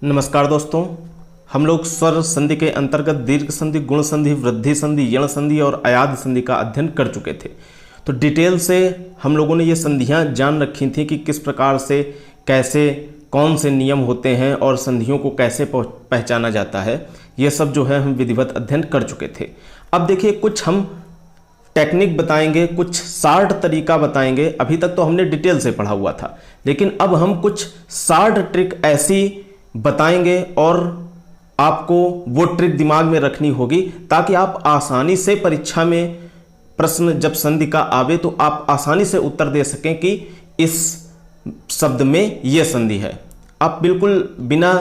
नमस्कार दोस्तों, हम लोग स्वर संधि के अंतर्गत दीर्घ संधि, गुण संधि, वृद्धि संधि, यण संधि और अयाद संधि का अध्ययन कर चुके थे। तो डिटेल से हम लोगों ने ये संधियां जान रखी थी कि किस प्रकार से, कैसे, कौन से नियम होते हैं और संधियों को कैसे पहचाना जाता है। ये सब जो है हम विधिवत अध्ययन कर चुके थे। अब देखिए, कुछ हम टेक्निक बताएंगे, कुछ शार्ट तरीका बताएंगे। अभी तक तो हमने डिटेल से पढ़ा हुआ था, लेकिन अब हम कुछ शार्ट ट्रिक ऐसी बताएंगे और आपको वो ट्रिक दिमाग में रखनी होगी ताकि आप आसानी से परीक्षा में प्रश्न जब संधि का आवे तो आप आसानी से उत्तर दे सकें कि इस शब्द में यह संधि है। आप बिल्कुल बिना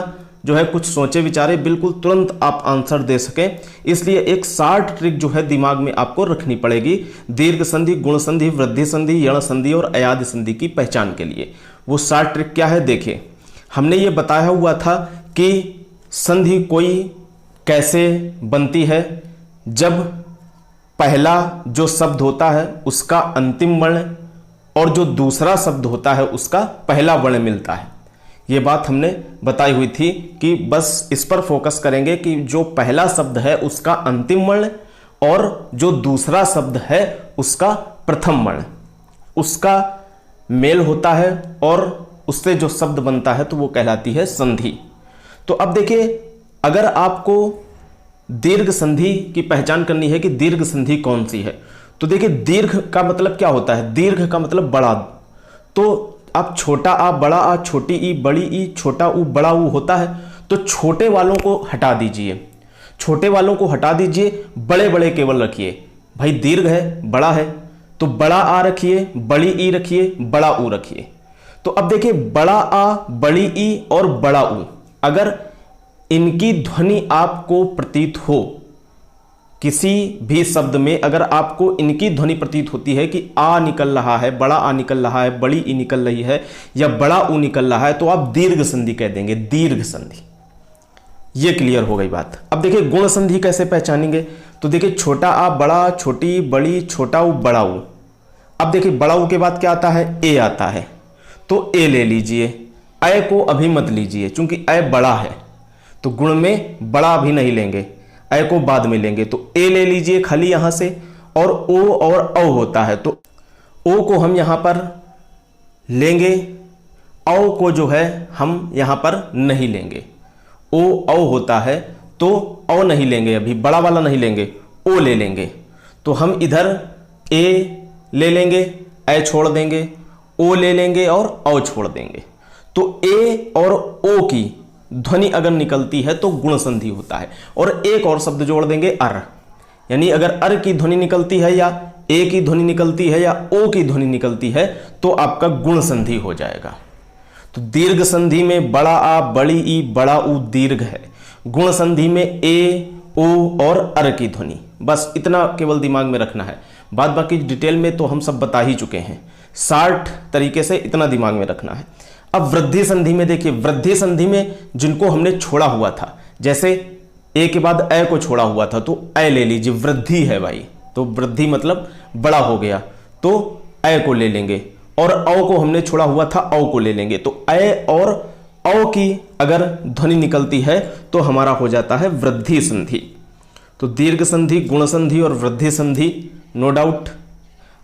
जो है कुछ सोचे विचारे बिल्कुल तुरंत आप आंसर दे सकें। इसलिए एक शार्ट ट्रिक जो है दिमाग में आपको रखनी पड़ेगी दीर्घ संधि, गुण संधि, वृद्धि संधि, यण संधि और अयाद संधि की पहचान के लिए। वो शार्ट ट्रिक क्या है, देखिए। हमने ये बताया हुआ था कि संधि कोई कैसे बनती है जब पहला जो शब्द होता है उसका अंतिम वर्ण और जो दूसरा शब्द होता है उसका पहला वर्ण मिलता है। ये बात हमने बताई हुई थी कि बस इस पर फोकस करेंगे कि जो पहला शब्द है उसका अंतिम वर्ण और जो दूसरा शब्द है उसका प्रथम वर्ण, उसका मेल होता है और उससे जो शब्द बनता है तो वो कहलाती है संधि। तो अब देखिए, अगर आपको दीर्घ संधि की पहचान करनी है कि दीर्घ संधि कौन सी है, तो देखिए दीर्घ का मतलब क्या होता है। दीर्घ का मतलब बड़ा। तो आप छोटा आ, बड़ा आ, छोटी ई, बड़ी ई, छोटा ऊ, बड़ा ऊ होता है। तो छोटे वालों को हटा दीजिए, छोटे वालों को हटा दीजिए, बड़े बड़े केवल रखिए। भाई दीर्घ है, बड़ा है, तो बड़ा आ रखिए, बड़ी ई रखिए, बड़ा ऊ रखिए। तो अब देखिए, बड़ा आ, बड़ी ई और बड़ा ऊ, अगर इनकी ध्वनि आपको प्रतीत हो, किसी भी शब्द में अगर आपको इनकी ध्वनि प्रतीत होती है कि आ निकल रहा है, बड़ा आ निकल रहा है, बड़ी ई निकल रही है या बड़ा ऊ निकल रहा है, तो आप दीर्घ संधि कह देंगे, दीर्घ संधि। ये क्लियर हो गई बात। अब देखिए गुण संधि कैसे पहचानेंगे, तो देखिए छोटा आ, बड़ा, छोटी, बड़ी, छोटा ऊ, बड़ा ऊ। अब देखिए बड़ा ऊ के बाद क्या आता है, ए आता है, तो ए ले लीजिए। अय को अभी मत लीजिए क्योंकि अय बड़ा है, तो गुण में बड़ा अभी नहीं लेंगे, अय को बाद में लेंगे। तो ए ले लीजिए खाली यहां से, और ओ और औ होता है तो ओ को हम यहां पर लेंगे, औ को जो है हम यहां पर नहीं लेंगे। ओ औ होता है तो औ नहीं लेंगे, अभी बड़ा वाला नहीं लेंगे, ओ ले लेंगे। तो हम इधर ए ले लेंगे, अय छोड़ देंगे, ओ ले लेंगे और औ छोड़ देंगे। तो ए और ओ की ध्वनि अगर निकलती है तो गुण संधि होता है। और एक और शब्द जोड़ देंगे, अर। यानी अगर अर की ध्वनि निकलती है या ए की ध्वनि निकलती है या ओ की ध्वनि निकलती है तो आपका गुण संधि हो जाएगा। तो दीर्घ संधि में बड़ा आ, बड़ी ई, बड़ा ऊ दीर्घ है। गुण संधि में ए, ओ और अर की ध्वनि। बस इतना केवल दिमाग में रखना है। बाद बाकी डिटेल में तो हम सब बता ही चुके हैं। शार्ट तरीके से इतना दिमाग में रखना है। अब वृद्धि संधि में देखिए, वृद्धि संधि में जिनको हमने छोड़ा हुआ था, जैसे ए के बाद अ को छोड़ा हुआ था तो अ ले लीजिए, वृद्धि है भाई, तो वृद्धि मतलब बड़ा हो गया, तो अ को ले लेंगे। और औ को हमने छोड़ा हुआ था, औ को ले लेंगे। तो अ और औ की अगर ध्वनि निकलती है तो हमारा हो जाता है वृद्धि संधि। तो दीर्घ संधि, गुण संधि और वृद्धि संधि, नो डाउट।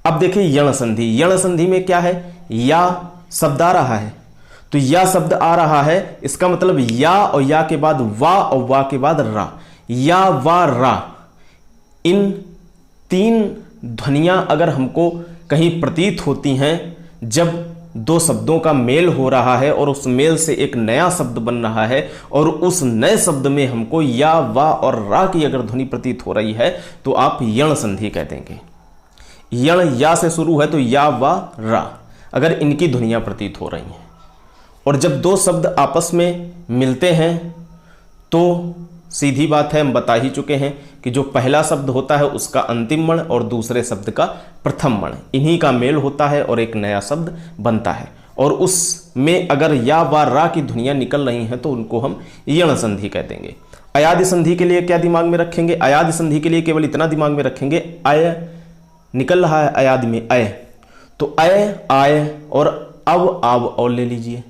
अब देखिए यण संधि। यण संधि में क्या है, या शब्द आ रहा है, तो या शब्द आ रहा है, इसका मतलब या और या के बाद वा और वा के बाद रा, या वा रा। इन तीन ध्वनियां अगर हमको कहीं प्रतीत होती हैं जब दो शब्दों का मेल हो रहा है और उस मेल से एक नया शब्द बन रहा है और उस नए शब्द में हमको या वा और रा की अगर ध्वनि प्रतीत हो रही है तो आप यण संधि कह देंगे। यण या से शुरू है तो या वा रा, अगर इनकी ध्वनियां प्रतीत हो रही हैं। और जब दो शब्द आपस में मिलते हैं तो सीधी बात है, हम बता ही चुके हैं कि जो पहला शब्द होता है उसका अंतिम वर्ण और दूसरे शब्द का प्रथम वर्ण, इन्हीं का मेल होता है और एक नया शब्द बनता है। और उसमें अगर या वा रा की ध्वनियां निकल रही हैं तो उनको हम यण संधि कह देंगे। अयाद संधि के लिए क्या दिमाग में रखेंगे, अयाद संधि के लिए केवल इतना दिमाग में रखेंगे, अय निकल रहा है अयाद में अय, तो अय, आय और अब, आव और ले लीजिए।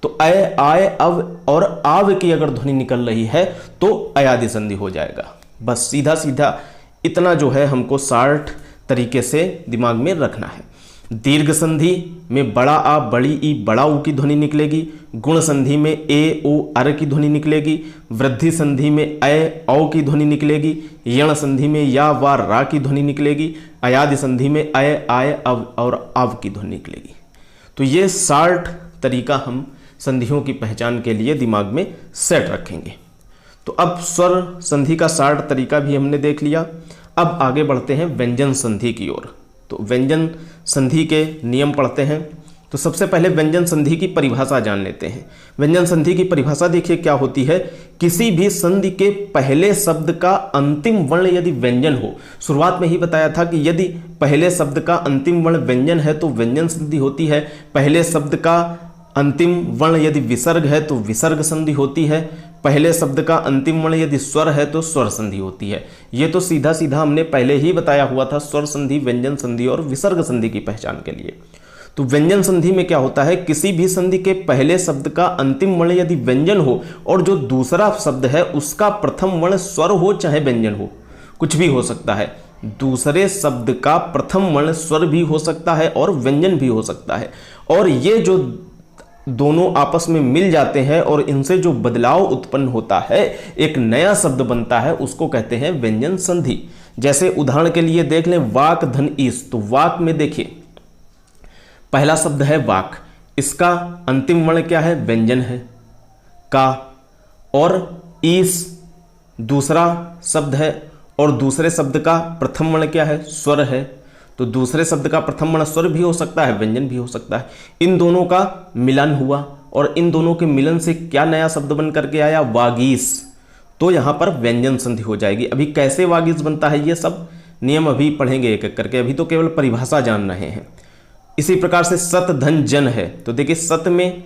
तो अय, आय, अव और आव की अगर ध्वनि निकल रही है तो अयादि संधि हो जाएगा। बस सीधा सीधा इतना जो है हमको शार्ट तरीके से दिमाग में रखना है। दीर्घ संधि में बड़ा आ, बड़ी ई, बड़ा ऊ की ध्वनि निकलेगी। गुण संधि में ए, ओ, अर की ध्वनि निकलेगी। वृद्धि संधि में अय, औ की ध्वनि निकलेगी। यण संधि में या, वा, रा की ध्वनि निकलेगी। अयादि संधि में अय, आय, अव और आव की ध्वनि निकलेगी। तो ये शार्ट तरीका हम संधियों की पहचान के लिए दिमाग में सेट रखेंगे। तो अब स्वर संधि का शार्ट तरीका भी हमने देख लिया। अब आगे बढ़ते हैं व्यंजन संधि की ओर। तो व्यंजन संधि के नियम पढ़ते हैं। तो सबसे पहले व्यंजन संधि की परिभाषा जान लेते हैं। व्यंजन संधि की परिभाषा देखिए क्या होती है। किसी भी संधि के पहले शब्द का अंतिम वर्ण यदि व्यंजन हो, शुरुआत में ही बताया था कि यदि पहले शब्द का अंतिम वर्ण व्यंजन है तो व्यंजन संधि होती है। पहले शब्द का अंतिम वर्ण यदि विसर्ग है तो विसर्ग संधि होती है। पहले शब्द का अंतिम वर्ण यदि स्वर है तो स्वर संधि होती है। ये तो सीधा सीधा हमने पहले ही बताया हुआ था स्वर संधि, व्यंजन संधि और विसर्ग संधि की पहचान के लिए। तो व्यंजन संधि में क्या होता है, किसी भी संधि के पहले शब्द का अंतिम वर्ण यदि व्यंजन हो और जो दूसरा शब्द है उसका प्रथम वर्ण स्वर हो चाहे व्यंजन हो, कुछ भी हो सकता है। दूसरे शब्द का प्रथम वर्ण स्वर भी हो सकता है और व्यंजन भी हो सकता है, और ये जो दोनों आपस में मिल जाते हैं और इनसे जो बदलाव उत्पन्न होता है, एक नया शब्द बनता है, उसको कहते हैं व्यंजन संधि। जैसे उदाहरण के लिए देख लें वाक धन ईस। तो वाक में देखिए पहला शब्द है वाक, इसका अंतिम वर्ण क्या है, व्यंजन है का, और ईस दूसरा शब्द है और दूसरे शब्द का प्रथम वर्ण क्या है, स्वर है। तो दूसरे शब्द का प्रथम वर्ण स्वर भी हो सकता है, व्यंजन भी हो सकता है। इन दोनों का मिलन हुआ और इन दोनों के मिलन से क्या नया शब्द बन करके आया, वागीस। तो यहां पर व्यंजन संधि हो जाएगी। अभी कैसे वागीस बनता है ये सब नियम अभी पढ़ेंगे एक एक करके, अभी तो केवल परिभाषा जान रहे हैं। इसी प्रकार से सत धन जन है। तो देखिए सत में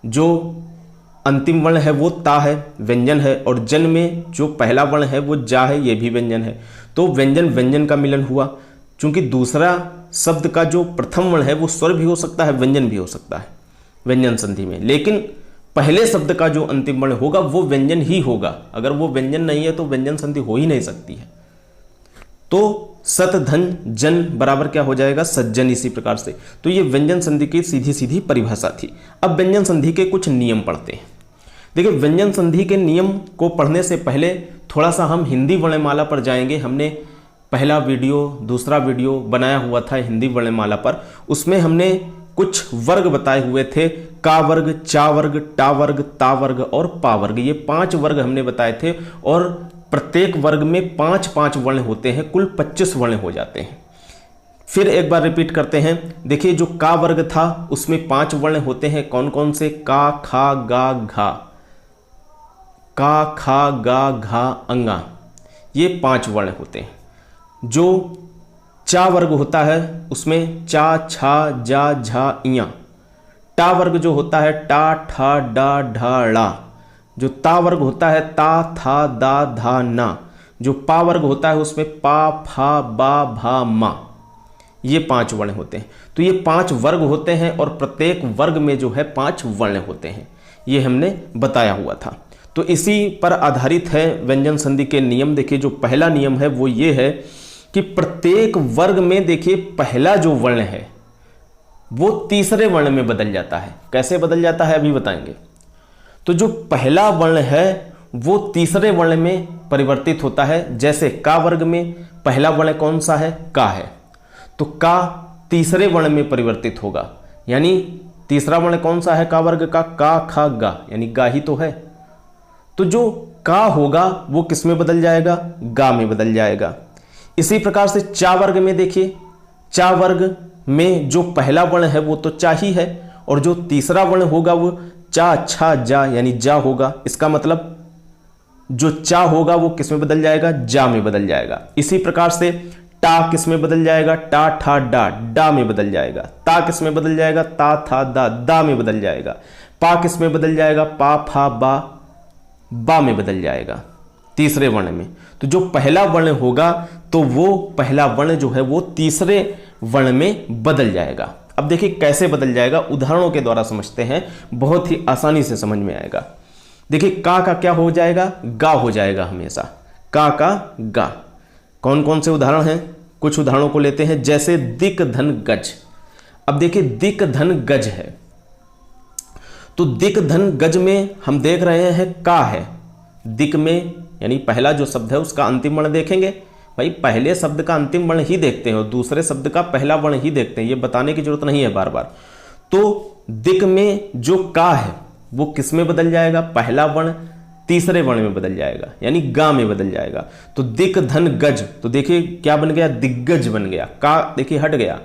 जो अंतिम वर्ण है वो ता है, व्यंजन है, और जन में जो पहला वर्ण है वो जा है, ये भी व्यंजन है। तो व्यंजन व्यंजन का मिलन हुआ। चूंकि दूसरा शब्द का जो प्रथम वर्ण है वो स्वर भी हो सकता है, व्यंजन भी हो सकता है व्यंजन संधि में, लेकिन पहले शब्द का जो अंतिम वर्ण होगा वो व्यंजन ही होगा। अगर वो व्यंजन नहीं है तो व्यंजन संधि हो ही नहीं सकती है। तो सत धन जन बराबर क्या हो जाएगा, सज्जन। इसी प्रकार से तो ये व्यंजन संधि की सीधी सीधी परिभाषा थी। अब व्यंजन संधि के कुछ नियम पढ़ते हैं। देखिए व्यंजन संधि के नियम को पढ़ने से पहले थोड़ा सा हम हिंदी वर्णमाला पर जाएंगे। हमने पहला वीडियो दूसरा वीडियो बनाया हुआ था हिंदी वर्णमाला पर, उसमें हमने कुछ वर्ग बताए हुए थे, का वर्ग, चा वर्ग, टा वर्ग, ता वर्ग और पा वर्ग। ये 5 वर्ग हमने बताए थे और प्रत्येक वर्ग में 5-5 वर्ण होते हैं, कुल 25 वर्ण हो जाते हैं। फिर एक बार रिपीट करते हैं। देखिए जो का वर्ग था उसमें 5 वर्ण होते हैं, कौन कौन से, का, खा, गा, घा, का, खा, गा, घा, अंगा, ये 5 वर्ण होते हैं। जो चा वर्ग होता है उसमें चा, छा, जा, झा, इया। टा वर्ग जो होता है टा, ठा, डा, ढा, ड़ा। जो ता वर्ग होता है ता, था, दा, धा, ना। जो पा वर्ग होता है उसमें पा, फा, बा, भा, मा। ये 5 वर्ण होते हैं। तो ये 5 वर्ग होते हैं और प्रत्येक वर्ग में जो है 5 वर्ण होते हैं, ये हमने बताया हुआ था। तो इसी पर आधारित है व्यंजन संधि के नियम। देखिए जो पहला नियम है वो ये है कि प्रत्येक वर्ग में देखिए पहला जो वर्ण है वो तीसरे वर्ण में बदल जाता है। कैसे बदल जाता है अभी बताएंगे। तो जो पहला वर्ण है वो तीसरे वर्ण में परिवर्तित होता है। जैसे का वर्ग में पहला वर्ण कौन सा है, का है, तो का तीसरे वर्ण में परिवर्तित होगा। यानी तीसरा वर्ण कौन सा है का वर्ग का, का, खा, गा, यानी गा ही तो है। तो जो का होगा वो किस में बदल जाएगा, गा में बदल जाएगा। इसी प्रकार से चा वर्ग में देखिए, चा वर्ग में जो पहला वर्ण है वो तो चा ही है और जो तीसरा वर्ण होगा वो चा, छा, जा, यानी जा होगा। इसका मतलब जो चा होगा वो किस में बदल जाएगा, जा में बदल जाएगा। इसी प्रकार से टा किस में बदल जाएगा, टा, ठा, डा, डा में बदल जाएगा। ता किस में बदल जाएगा, ता, था, दा, दा में बदल जाएगा। पा किस में बदल जाएगा, पा, फा, बा, बा में बदल जाएगा तीसरे वर्ण में। तो जो पहला वर्ण होगा तो वो पहला वर्ण जो है वो तीसरे वर्ण में बदल जाएगा। अब देखिए कैसे बदल जाएगा, उदाहरणों के द्वारा समझते हैं, बहुत ही आसानी से समझ में आएगा। देखिए का क्या हो जाएगा, गा हो जाएगा हमेशा, का गा। कौन कौन से उदाहरण हैं, कुछ उदाहरणों को लेते हैं, जैसे दिक धन गज। अब देखिए दिक धन गज है, तो दिक धन गज में हम देख रहे हैं का है, दिक में यानी पहला जो शब्द है उसका अंतिम वर्ण देखेंगे। भाई पहले शब्द का अंतिम वर्ण ही देखते हैं और दूसरे शब्द का पहला वर्ण ही देखते हैं, ये बताने की जरूरत नहीं है बार बार। तो दिक में जो का है वो किस में बदल जाएगा, पहला वर्ण तीसरे वर्ण में बदल जाएगा, यानी गा में बदल जाएगा। तो दिक धन गज, तो देखिए क्या बन गया, दिग्गज बन गया। का देखिए हट गया,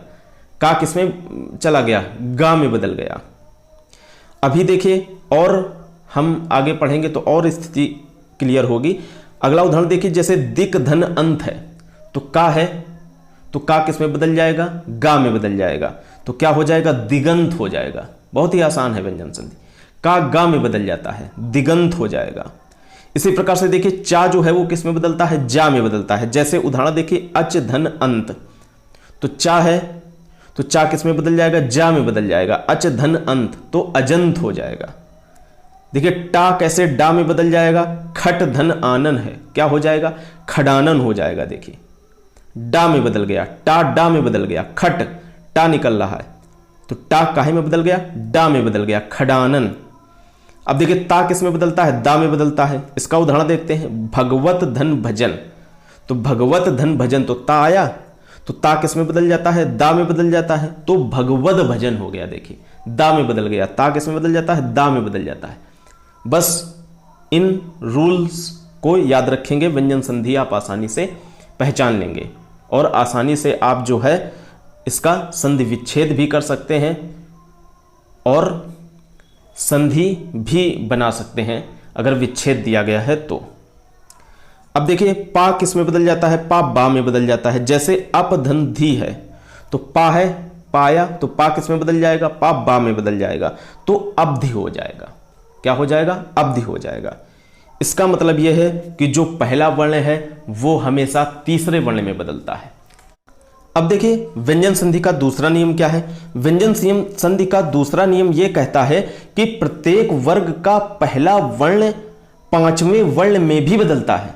का किस में चला गया, गा में बदल गया। अभी देखिए और हम आगे पढ़ेंगे तो और स्थिति क्लियर होगी। अगला उदाहरण देखिए, जैसे दिक धन अंत है, तो का है, तो का किस में बदल जाएगा, गा में बदल जाएगा। तो क्या हो जाएगा, दिगंत हो जाएगा। बहुत ही आसान है व्यंजन संधि, का गा में बदल जाता है, दिगंत हो जाएगा। इसी प्रकार से देखिए चा जो है वो किस में बदलता है, जा में बदलता है। जैसे उदाहरण देखिए अच धन अंत, तो चा है तो चा किस में बदल जाएगा, जा में बदल जाएगा। अच धन अंत तो अजंत हो जाएगा। देखिए टा कैसे डा में बदल जाएगा, खट धन आनन है, क्या हो जाएगा, खडानन हो जाएगा। देखिए डा में बदल गया, टा डा में बदल गया, खट टा निकल रहा है तो टा काहे में बदल गया, डा में बदल गया, खडानन। अब देखिए ता किस में बदलता है, दा में बदलता है। इसका उदाहरण देखते हैं, भगवत धन भजन, तो भगवत धन भजन तो ता आया, तो ता किस में बदल जाता है, दा में बदल जाता है, तो भगवत भजन हो गया। देखिए दा में बदल गया, ता किस में बदल जाता है, दा में बदल जाता है। बस इन रूल्स को याद रखेंगे, व्यंजन संधि आप आसानी से पहचान लेंगे और आसानी से आप जो है इसका संधि विच्छेद भी कर सकते हैं और संधि भी बना सकते हैं अगर विच्छेद दिया गया है तो। अब देखिए पा किस में बदल जाता है, पा बा में बदल जाता है। जैसे अप धन धी है, तो पा है, पाया, तो पा किस में बदल जाएगा, पा बा में बदल जाएगा, तो अवधि हो जाएगा। क्या हो जाएगा, अवधि हो जाएगा। इसका मतलब यह है कि जो पहला वर्ण है वो हमेशा तीसरे वर्ण में बदलता है। अब देखिए व्यंजन संधि का दूसरा नियम क्या है। व्यंजन संधि का दूसरा नियम यह कहता है कि प्रत्येक वर्ग का पहला वर्ण पांचवें वर्ण में भी बदलता है।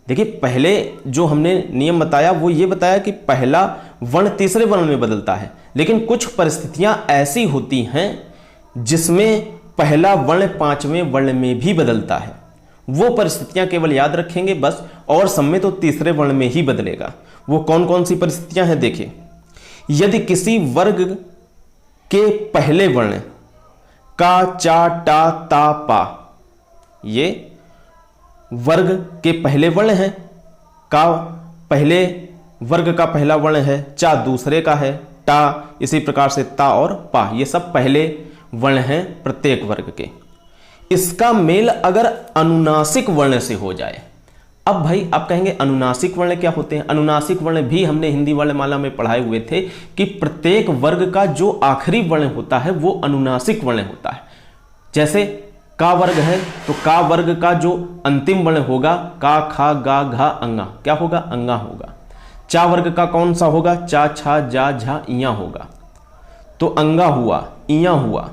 देखिए पहले जो हमने नियम बताया वो ये बताया कि पहला वर्ण तीसरे वर्ण में बदलता है, लेकिन कुछ परिस्थितियां ऐसी होती हैं जिसमें पहला वर्ण पांचवें वर्ण में भी बदलता है। वो परिस्थितियां केवल याद रखेंगे बस, और सब में तो तीसरे वर्ण में ही बदलेगा। वो कौन कौन सी परिस्थितियां हैं देखिए, यदि किसी वर्ग के पहले वर्ण का, चा, टा, ता, पा, ये वर्ग के पहले वर्ण हैं। का पहले वर्ग का पहला वर्ण है, चा दूसरे का है, टा इसी प्रकार से ता और पा, ये सब पहले वर्ण हैं प्रत्येक वर्ग के। इसका मेल अगर अनुनासिक वर्ण से हो जाए, अब भाई आप कहेंगे अनुनासिक वर्ण क्या होते हैं। अनुनासिक वर्ण भी हमने हिंदी वर्णमाला में पढ़ाए हुए थे कि प्रत्येक वर्ग का जो आखिरी वर्ण होता है वो अनुनासिक वर्ण होता है। जैसे का वर्ग है तो का वर्ग का जो अंतिम वर्ण होगा, का, खा, गा, घा, अंगा, क्या होगा, अंगा होगा। चा वर्ग का कौन सा होगा, चा, छा, जा, झा, इया होगा, तो अंगा हुआ, इया हुआ।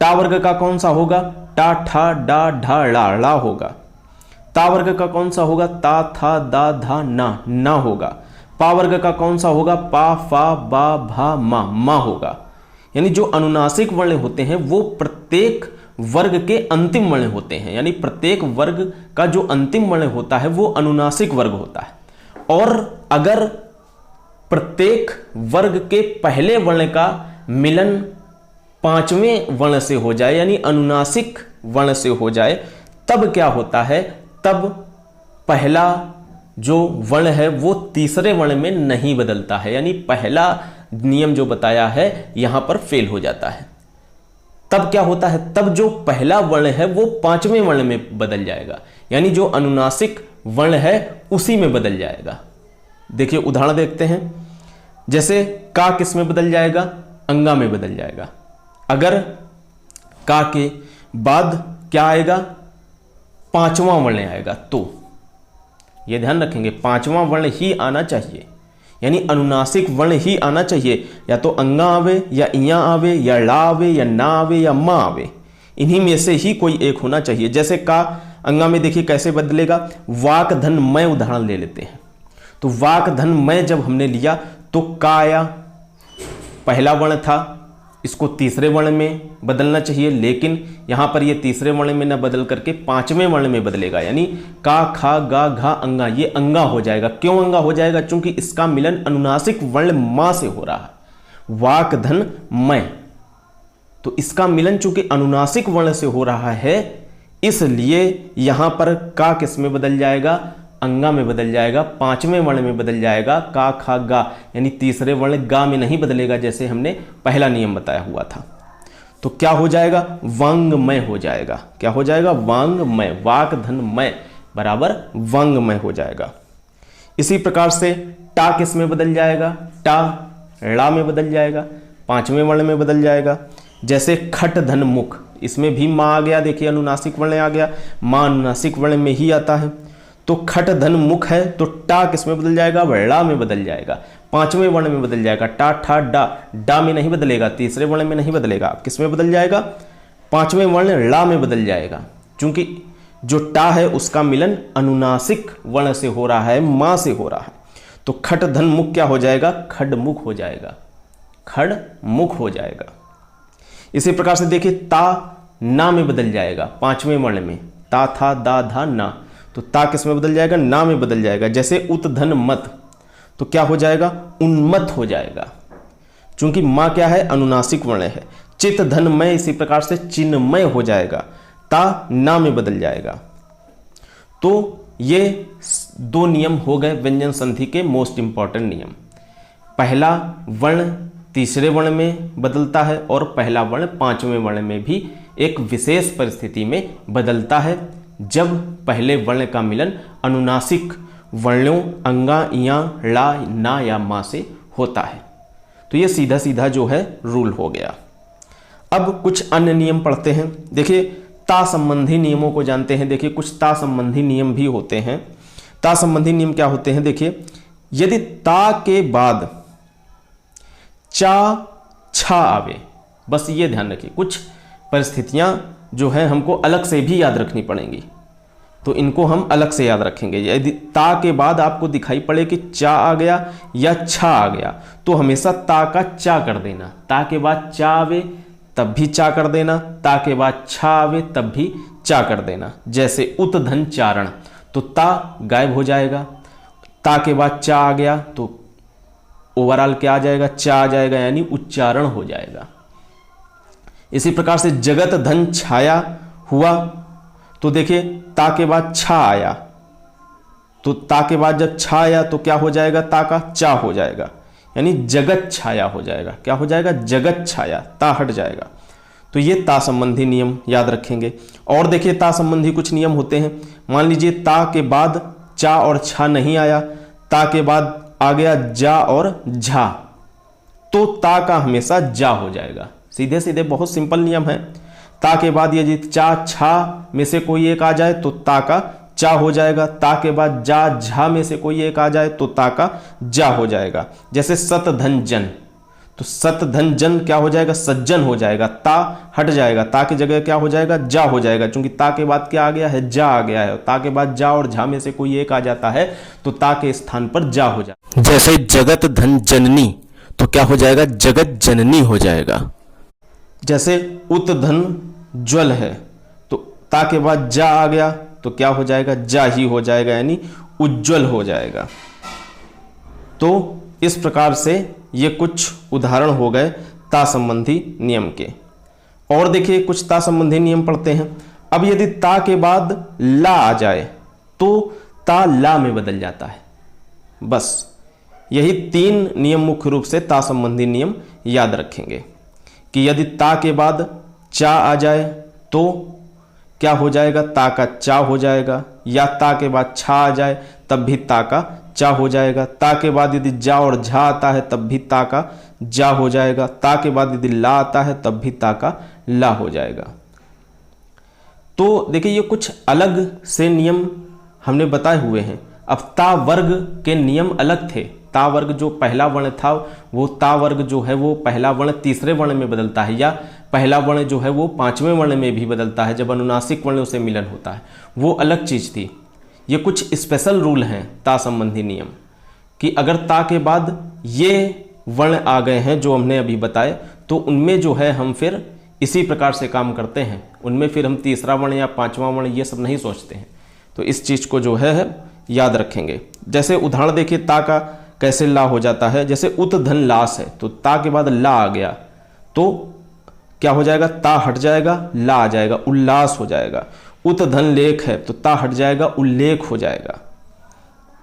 टा वर्ग का कौन सा होगा, टा, ठा, डा, ढा, ड़ा, ड़ा होगा। ता वर्ग का कौन सा होगा, ता, था, दा, धा, ना, ना होगा। पा वर्ग का कौन सा होगा, पा, फा, बा, भा, मा होगा। यानी जो अनुनासिक वर्ण होते हैं वो प्रत्येक वर्ग के अंतिम वर्ण होते हैं, यानी प्रत्येक वर्ग का जो अंतिम वर्ण होता है वो अनुनासिक वर्ग होता है। और अगर प्रत्येक वर्ग के पहले वर्ण का मिलन पांचवें वर्ण से हो जाए, यानी अनुनासिक वर्ण से हो जाए, तब क्या होता है, तब पहला जो वर्ण है वो तीसरे वर्ण में नहीं बदलता है, यानी पहला नियम जो बताया है यहां पर फेल हो जाता है। तब क्या होता है, तब जो पहला वर्ण है वो पांचवें वर्ण में बदल जाएगा, यानी जो अनुनासिक वर्ण है उसी में बदल जाएगा। देखिए उदाहरण देखते हैं, जैसे का किस में बदल जाएगा, अंगा में बदल जाएगा। अगर का के बाद क्या आएगा, पांचवा वर्ण आएगा, तो ये ध्यान रखेंगे पांचवा वर्ण ही आना चाहिए, यानी अनुनासिक वर्ण ही आना चाहिए, या तो अंगा आवे या इया आवे या ला आवे या ना आवे या मा आवे, इन्हीं में से ही कोई एक होना चाहिए। जैसे का अंगा में देखिए कैसे बदलेगा, वाक धन मैं उदाहरण ले लेते हैं। तो वाक धन मैं जब हमने लिया तो का आया, पहला वर्ण था, इसको तीसरे वर्ण में बदलना चाहिए, लेकिन यहां पर ये तीसरे वर्ण में न बदल करके पांचवें वर्ण में बदलेगा, यानी का खा गा घा अंगा, ये अंगा हो जाएगा। क्यों अंगा हो जाएगा? क्योंकि इसका मिलन अनुनासिक वर्ण मां से हो रहा है, वाक धन मैं, तो इसका मिलन चूंकि अनुनासिक वर्ण से हो रहा है, इसलिए यहां पर का किस में बदल जाएगा? अंगा में बदल जाएगा, पांचवें वर्ण में बदल जाएगा, का खा गा, यानी तीसरे वर्ण गा में नहीं बदलेगा जैसे हमने पहला नियम बताया हुआ था। तो क्या हो जाएगा? वांगमय हो जाएगा। क्या हो जाएगा? वांगमय, वाक धन मैं बराबर वांगमय हो जाएगा। इसी प्रकार से टा किस में बदल जाएगा? टा ड़ा में बदल जाएगा, पांचवें वर्ण में बदल जाएगा। जैसे खट धन मुख, इसमें भी मां आ गया, देखिए अनुनासिक वर्ण आ गया, मां अनुनासिक वर्ण में ही आता है। तो खट धन मुख है तो टा किस में बदल जाएगा? ड़ा में बदल जाएगा, पांचवें वर्ण में बदल जाएगा। टा ठा डा, डा में नहीं बदलेगा, तीसरे वर्ण में नहीं बदलेगा, किस में बदल जाएगा? पांचवें वर्ण ड़ा में बदल जाएगा, क्योंकि जो टा है उसका मिलन अनुनासिक वर्ण से हो रहा है, मां से हो रहा है। तो खट धन मुख क्या हो जाएगा? खडमुख हो जाएगा, खडमुख हो जाएगा। इसी प्रकार से देखिए ता ना में बदल जाएगा, पांचवें वर्ण में, ता था दा धा ना, तो ता किस में बदल जाएगा? ना में बदल जाएगा। जैसे उत धन मत, तो क्या हो जाएगा? उन्मत हो जाएगा, क्योंकि मां क्या है? अनुनासिक वर्ण है। चित धन मय, इसी प्रकार से चिन्मय हो जाएगा, ता ना में बदल जाएगा। तो ये दो नियम हो गए व्यंजन संधि के मोस्ट इंपॉर्टेंट नियम। पहला वर्ण तीसरे वर्ण में बदलता है और पहला वर्ण पांचवें वर्ण में भी एक विशेष परिस्थिति में बदलता है, जब पहले वर्ण का मिलन अनुनासिक वर्णों अंगा इया ला ना या मा से होता है। तो ये सीधा सीधा जो है रूल हो गया। अब कुछ अन्य नियम पढ़ते हैं। देखिए ता संबंधी नियमों को जानते हैं। देखिए कुछ ता संबंधी नियम भी होते हैं। ता संबंधी नियम क्या होते हैं? देखिए यदि ता के बाद चा छा आवे, बस ये ध्यान रखिए, कुछ परिस्थितियां जो है हमको अलग से भी याद रखनी पड़ेंगी, तो इनको हम अलग से याद रखेंगे। यदि ता के बाद आपको दिखाई पड़े कि चा आ गया या छा आ गया, तो हमेशा ता का चा कर देना। ता के बाद चा आवे तब भी चा कर देना, ता के बाद छा आवे तब भी चा कर देना। जैसे उत धन चारण, तो ता गायब हो जाएगा, ता के बाद चा आ गया तो ओवरऑल क्या आ जाएगा? चा आ जाएगा, यानी उच्चारण हो जाएगा। इसी प्रकार से जगत धन छाया हुआ, तो देखिए ता के बाद छा आया, तो ता के बाद जब छा आया तो क्या हो जाएगा? ता का चा हो जाएगा, यानी जगत छाया हो जाएगा। क्या हो जाएगा? जगत छाया, ता हट जाएगा। तो ये ता संबंधी नियम याद रखेंगे। और देखिए ता संबंधी कुछ नियम होते हैं। मान लीजिए ता के बाद चा और छा नहीं आया, ता के बाद आ गया जा और झा, तो ता का हमेशा जा हो जाएगा। सीधे सीधे बहुत सिंपल नियम है। ता के बाद यदि चा छा में से कोई एक आ जाए तो ता का चा हो जाएगा, ता के बाद जा झा में से कोई एक आ जाए तो ता का जा हो जाएगा। जैसे सत धन जन, तो सत धन जन क्या हो जाएगा? सज्जन हो जाएगा, ता हट जाएगा, ता की जगह क्या हो जाएगा? जा हो जाएगा, क्योंकि ता के बाद क्या आ गया है? जा आ गया है। ता के बाद जा और झा में से कोई एक आ जाता है तो ता के स्थान पर जा हो जाएगा। जैसे जगत धन जननी, तो क्या हो जाएगा? जगत जननी हो जाएगा। जैसे उत धन ज्वल है, तो ता के बाद जा आ गया तो क्या हो जाएगा? जा ही हो जाएगा, यानी उज्ज्वल हो जाएगा। तो इस प्रकार से ये कुछ उदाहरण हो गए ता संबंधी नियम के। और देखिए कुछ ता संबंधी नियम पढ़ते हैं। अब यदि ता के बाद ला आ जाए तो ता ला में बदल जाता है। बस यही तीन नियम मुख्य रूप से ता संबंधी नियम याद रखेंगे कि यदि ता के बाद चा आ जाए तो क्या हो जाएगा? ता का चा हो जाएगा, या ता के बाद छा आ जाए तब भी ता का चा हो जाएगा। ता के बाद यदि जा और झा आता है तब भी ता का जा हो जाएगा। ता के बाद यदि ला आता है तब भी ता का ला हो जाएगा। तो देखिए ये कुछ अलग से नियम हमने बताए हुए हैं। अब ता वर्ग के नियम अलग थे ता वर्ग जो पहला वर्ण था वो ता वर्ग जो है वो पहला वर्ण तीसरे वर्ण में बदलता है, या पहला वर्ण जो है वो पांचवें वर्ण में भी बदलता है जब अनुनासिक वर्ण से मिलन होता है, वो अलग चीज़ थी। ये कुछ स्पेशल रूल हैं ता संबंधी नियम कि अगर ता के बाद ये वर्ण आ गए हैं जो हमने अभी बताए, तो उनमें जो है हम फिर इसी प्रकार से काम करते हैं, उनमें फिर हम तीसरा वर्ण या पांचवा वर्ण ये सब नहीं सोचते हैं। तो इस चीज़ को जो है याद रखेंगे। जैसे उदाहरण देखिए ता का कैसे ला हो जाता है। जैसे उत धन लास है तो ता के बाद ला आ गया तो क्या हो जाएगा, ता हट जाएगा, ला आ जाएगा, उल्लास हो जाएगा। उत धन लेख है तो ता हट जाएगा, उल्लेख हो जाएगा।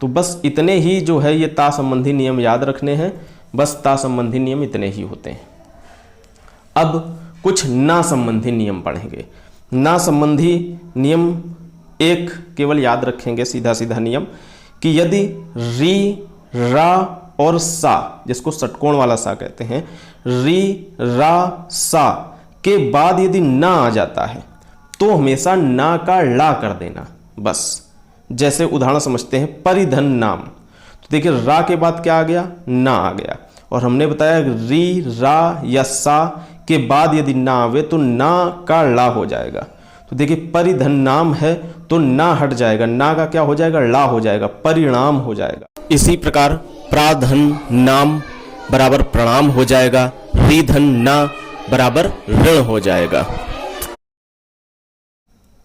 तो बस इतने ही जो है ये ता संबंधी नियम याद रखने हैं, बस ता संबंधी नियम इतने ही होते हैं। अब कुछ ना संबंधी नियम पढ़ेंगे। ना संबंधी नियम एक केवल याद रखेंगे, सीधा सीधा नियम कि यदि री, रा और सा, जिसको षटकोण वाला सा कहते हैं, री, रा, सा के बाद यदि ना आ जाता है तो हमेशा ना का ला कर देना बस। जैसे उदाहरण समझते हैं, परिधन नाम, तो देखिए रा के बाद क्या आ गया, ना आ गया, और हमने बताया री, रा या सा के बाद यदि ना आवे तो ना का ला हो जाएगा। तो देखिए परिधन नाम है तो ना हट जाएगा, ना का क्या हो जाएगा, ला हो जाएगा, परिणाम हो जाएगा। इसी प्रकार प्राधन नाम बराबर प्रणाम हो जाएगा, रिधन ना बराबर ऋण हो जाएगा।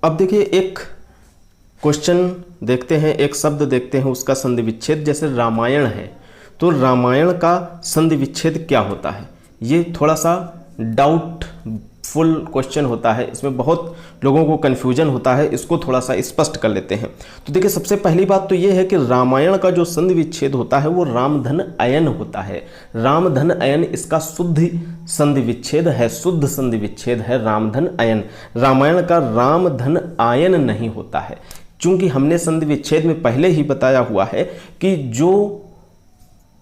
अब देखिए एक क्वेश्चन देखते हैं, एक शब्द देखते हैं, उसका संधि विच्छेद। जैसे रामायण है तो रामायण का संधि विच्छेद क्या होता है, ये थोड़ा सा डाउटफुल क्वेश्चन होता है, इसमें बहुत लोगों को कन्फ्यूजन होता है, इसको थोड़ा सा स्पष्ट कर लेते हैं। तो देखिए सबसे पहली बात तो ये है कि रामायण का जो संधि विच्छेद होता है वो रामधन अयन होता है। रामधन अयन इसका शुद्ध संधि विच्छेद है, शुद्ध संधि विच्छेद है रामधन अयन। रामायण का रामधन आयन नहीं होता है, क्योंकि हमने संधि विच्छेद में पहले ही बताया हुआ है कि जो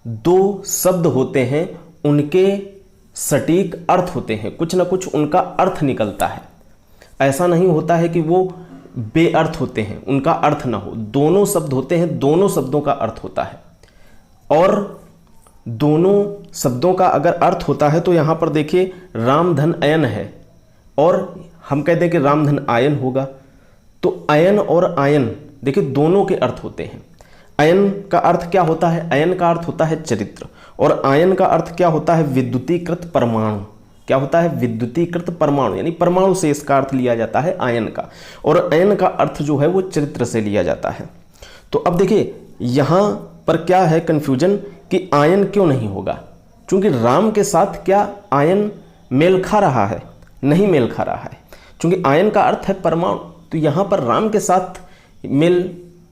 दो शब्द होते हैं उनके सटीक अर्थ होते हैं, कुछ ना कुछ उनका अर्थ निकलता है। ऐसा नहीं होता है कि वो बेअर्थ होते हैं, उनका अर्थ ना हो। दोनों शब्द होते हैं, दोनों शब्दों का अर्थ होता है, और दोनों शब्दों का अगर अर्थ होता है तो यहां पर देखिए रामधन अयन है और हम कहते हैं कि रामधन आयन होगा। तो अयन और आयन देखिए दोनों के अर्थ होते हैं। अयन का अर्थ क्या होता है, अयन का अर्थ होता है चरित्र, और आयन का अर्थ क्या होता है, विद्युतीकृत परमाणु। क्या होता है, विद्युतीकृत परमाणु, यानी परमाणु से इसका अर्थ लिया जाता है आयन का, और अयन का अर्थ जो है वो चरित्र से लिया जाता है। तो अब देखिए यहां पर क्या है कन्फ्यूजन कि आयन क्यों नहीं होगा, क्योंकि राम के साथ क्या आयन मेल खा रहा है, नहीं मेल खा रहा है, क्योंकि आयन का अर्थ है परमाणु। तो यहां पर राम के साथ मेल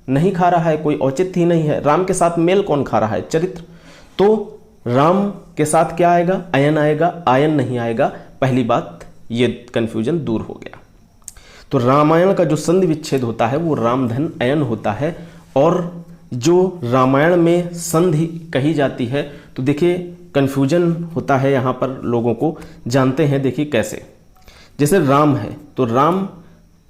नहीं खा रहा है, कोई औचित्य ही नहीं है। राम के साथ मेल कौन खा रहा है, चरित्र। तो राम के साथ क्या आएगा, अयन आएगा, आयन नहीं आएगा। पहली बात ये कन्फ्यूजन दूर हो गया। तो रामायण का जो संधि विच्छेद होता है वो रामधन अयन होता है, और जो रामायण में संधि कही जाती है तो देखिए कन्फ्यूजन होता है यहाँ पर लोगों को। जानते हैं देखिए कैसे। जैसे राम है तो राम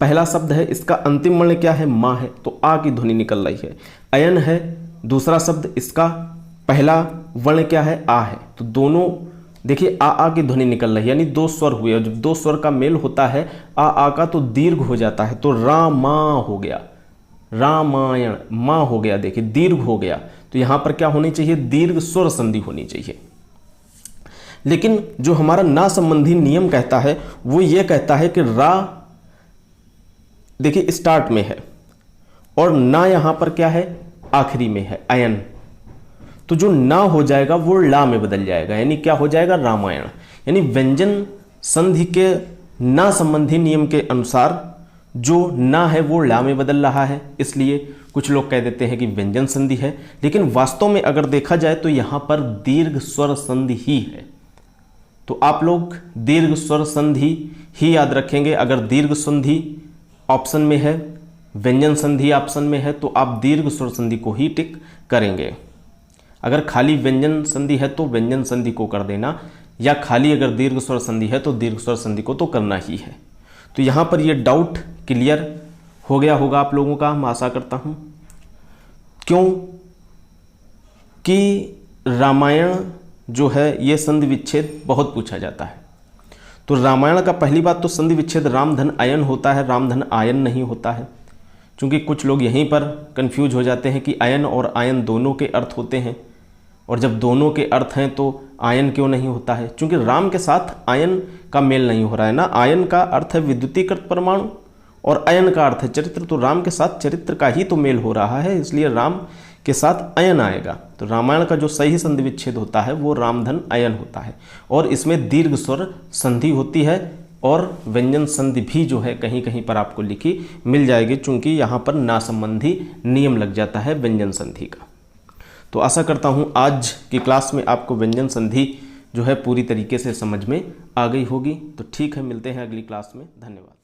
पहला शब्द है, इसका अंतिम वर्ण क्या है, माँ है, तो आ की ध्वनि निकल रही है। अयन है दूसरा शब्द, इसका पहला वर्ण क्या है, आ है, तो दोनों देखिए आ की ध्वनि निकल रही है, यानी दो स्वर हुए, और जब दो स्वर का मेल होता है आ का तो दीर्घ हो जाता है, तो रामा हो गया, रामायण, माँ हो गया, देखिए दीर्घ हो गया। तो यहां पर क्या होनी चाहिए, दीर्घ स्वर संधि होनी चाहिए। लेकिन जो हमारा ना संबंधी नियम कहता है वो ये कहता है कि रा देखिए स्टार्ट में है और ना यहां पर क्या है, आखिरी में है, अयन। तो जो ना हो जाएगा वो ला में बदल जाएगा, यानी क्या हो जाएगा, रामायण। यानी व्यंजन संधि के ना संबंधी नियम के अनुसार जो ना है वो ला में बदल रहा है, इसलिए कुछ लोग कह देते हैं कि व्यंजन संधि है। लेकिन वास्तव में अगर देखा जाए तो यहां पर दीर्घ स्वर संधि ही है। तो आप लोग दीर्घ स्वर संधि ही याद रखेंगे। अगर दीर्घ संधि ऑप्शन में है, व्यंजन संधि ऑप्शन में है, तो आप दीर्घ स्वर संधि को ही टिक करेंगे। अगर खाली व्यंजन संधि है तो व्यंजन संधि को कर देना, या खाली अगर दीर्घ स्वर संधि है तो दीर्घ स्वर संधि को तो करना ही है। तो यहां पर ये डाउट क्लियर हो गया होगा आप लोगों का, मैं आशा करता हूं। क्यों कि रामायण जो है ये संधि विच्छेद बहुत पूछा जाता है। तो रामायण का पहली बात तो संधि विच्छेद राम धन अयन होता है, राम धन आयन नहीं होता है। क्योंकि कुछ लोग यहीं पर कंफ्यूज हो जाते हैं कि अयन और आयन दोनों के अर्थ होते हैं, और जब दोनों के अर्थ हैं तो आयन क्यों नहीं होता है? क्योंकि राम के साथ आयन का मेल नहीं हो रहा है ना। आयन का अर्थ है विद्युतीकृत परमाणु और अयन का अर्थ है चरित्र, तो राम के साथ चरित्र का ही तो मेल हो रहा है, इसलिए राम के साथ अयन आएगा। तो रामायण का जो सही संधि विच्छेद होता है वो रामधन अयन होता है, और इसमें दीर्घ स्वर संधि होती है और व्यंजन संधि भी जो है कहीं कहीं पर आपको लिखी मिल जाएगी, चूंकि यहाँ पर नासंबंधी नियम लग जाता है व्यंजन संधि का। तो आशा करता हूँ आज की क्लास में आपको व्यंजन संधि जो है पूरी तरीके से समझ में आ गई होगी। तो ठीक है, मिलते हैं अगली क्लास में। धन्यवाद।